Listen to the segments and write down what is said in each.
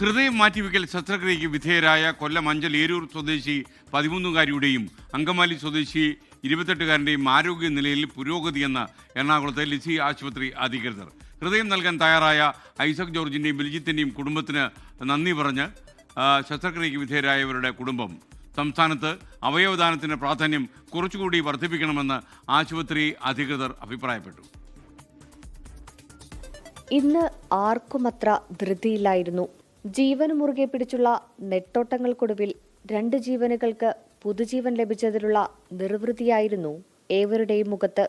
ഹൃദയം മാറ്റിവെക്കൽ ശസ്ത്രക്രിയയ്ക്ക് വിധേയരായ കൊല്ലം അഞ്ചൽ ഏരൂർ സ്വദേശി 13-കാരിയുടെയും അങ്കമാലി സ്വദേശി 28-കാരൻ്റെയും ആരോഗ്യനിലയിൽ പുരോഗതിയെന്ന് എറണാകുളത്തെ ലിസി ആശുപത്രി അധികൃതർ. ഹൃദയം നൽകാൻ തയ്യാറായ ഐസക് ജോർജിൻ്റെയും ബിൽജിത്തിൻ്റെയും കുടുംബത്തിന് നന്ദി പറഞ്ഞ് ശസ്ത്രക്രിയയ്ക്ക് വിധേയരായവരുടെ കുടുംബം സംസ്ഥാനത്ത് അവയവദാനത്തിന് പ്രാധാന്യം കുറച്ചുകൂടി വർദ്ധിപ്പിക്കണമെന്ന് ആശുപത്രി അധികൃതർ അഭിപ്രായപ്പെട്ടു. ഇന്ന് ആർക്കുമത്ര ധൃതിയില്ലായിരുന്നു. ജീവന് മുറുകെ പിടിച്ചുള്ള നെട്ടോട്ടങ്ങൾക്കൊടുവിൽ 2 ജീവനുകൾക്ക് പുതുജീവൻ ലഭിച്ചതിലുള്ള നിർവൃതിയായിരുന്നു ഏവരുടെയും മുഖത്ത്.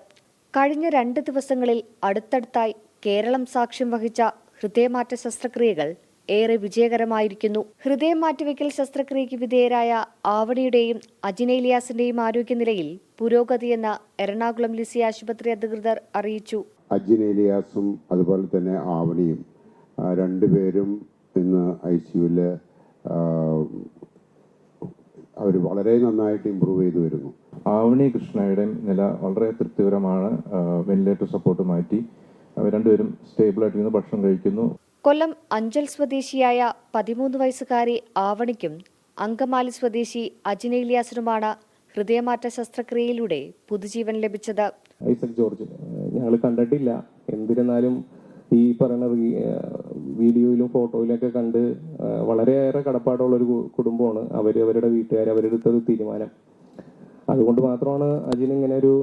കഴിഞ്ഞ 2 ദിവസങ്ങളിൽ അടുത്തടുത്തായി കേരളം സാക്ഷ്യം വഹിച്ച ഹൃദയമാറ്റ ശസ്ത്രക്രിയകൾ ഏറെ വിജയകരമായിരിക്കുന്നു. ഹൃദയം മാറ്റിവെക്കൽ ശസ്ത്രക്രിയയ്ക്ക് വിധേയരായ ആവണിയുടെയും അജിനേലിയാസിന്റെയും ആരോഗ്യനിലയിൽ പുരോഗതിയെന്ന് എറണാകുളം ലിസി ആശുപത്രി അധികൃതർ അറിയിച്ചു. അജിനേലിയാസും അതുപോലെ തന്നെ ആവണിയും രണ്ടുപേരും ഇന്ന് ICUവിൽ അവർ വളരെ നന്നായിട്ട് ഇമ്പ്രൂവ് ചെയ്തു വരുന്നു. ആവണി കൃഷ്ണയുടെ നില വളരെ തൃപ്തികരമാണ്. വെന്റിലേറ്റർ സപ്പോർട്ട് മാറ്റി രണ്ടുപേരും സ്റ്റേബിളായിട്ട് ഭക്ഷണം കഴിക്കുന്നു. കൊല്ലം അഞ്ചൽ സ്വദേശിയായ 13 വയസ്സുകാരി ആവണിക്കും അങ്കമാലി സ്വദേശി അജിനേലിയാസിനുമാണ് ഹൃദയമാറ്റ ശസ്ത്രക്രിയയിലൂടെ പുതുജീവൻ ലഭിച്ചത്. ഐസക് ജോർജ് ഞങ്ങൾ കണ്ടിട്ടില്ല, എന്നിരുന്നാലും ഈ പറയുന്ന വീഡിയോയിലും ഫോട്ടോയിലൊക്കെ കണ്ട് വളരെയേറെ കടപ്പാടുള്ളൊരു കുടുംബമാണ് അവരുടെ വീട്ടുകാർ അവരെടുത്തൊരു തീരുമാനം. അതുകൊണ്ട് മാത്രമാണ് അജിന് ഇങ്ങനെ ഒരു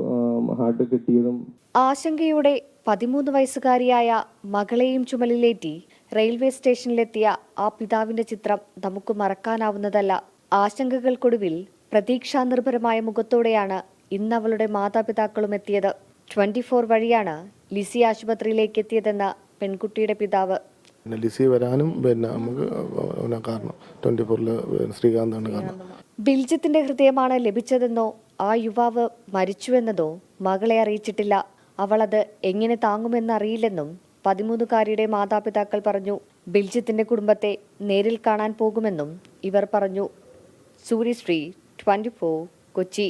ഹാർട്ട് കിട്ടിയതും. ആശങ്കയോടെ 13 വയസ്സുകാരിയായ മകളെയും ചുമലിലേറ്റി റെയിൽവേ സ്റ്റേഷനിലെത്തിയ ആ പിതാവിന്റെ ചിത്രം നമുക്ക് മറക്കാനാവുന്നതല്ല. ആശങ്കകൾക്കൊടുവിൽ പ്രതീക്ഷാനിർഭരമായ മുഖത്തോടെയാണ് ഇന്ന് അവളുടെ മാതാപിതാക്കളും എത്തിയത്. 24 വഴിയാണ് ലിസി ആശുപത്രിയിലേക്ക് എത്തിയതെന്ന് പെൺകുട്ടിയുടെ പിതാവ്. ലിസി വരാനും നമുക്ക് കാരണം 24-ല് ശ്രീകാന്താണ് കാരണം. ബിൽജിത്തിന്റെ ഹൃദയമാണ് ലഭിച്ചതെന്നോ ആ യുവാവ് മരിച്ചുവെന്നതോ മകളെ അറിയിച്ചിട്ടില്ല. അവളത് എങ്ങനെ താങ്ങുമെന്നറിയില്ലെന്നും 13-കാരിയുടെ മാതാപിതാക്കൾ പറഞ്ഞു. ബിൽജിത്തിന്റെ കുടുംബത്തെ നേരിൽ കാണാൻ പോകുമെന്നും ഇവർ പറഞ്ഞു. സൂര്യശ്രീ, 24, കൊച്ചി.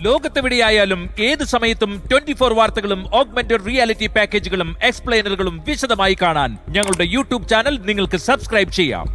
ലോകത്തെവിടെയായാലും ഏത് സമയത്തും 24 വാർത്തകളും ഓഗ്മെന്റഡ് റിയാലിറ്റി പാക്കേജുകളും എക്സ്പ്ലെയിനറുകളും വിശദമായി കാണാൻ ഞങ്ങളുടെ YouTube ചാനൽ നിങ്ങൾക്ക് സബ്സ്ക്രൈബ് ചെയ്യാം.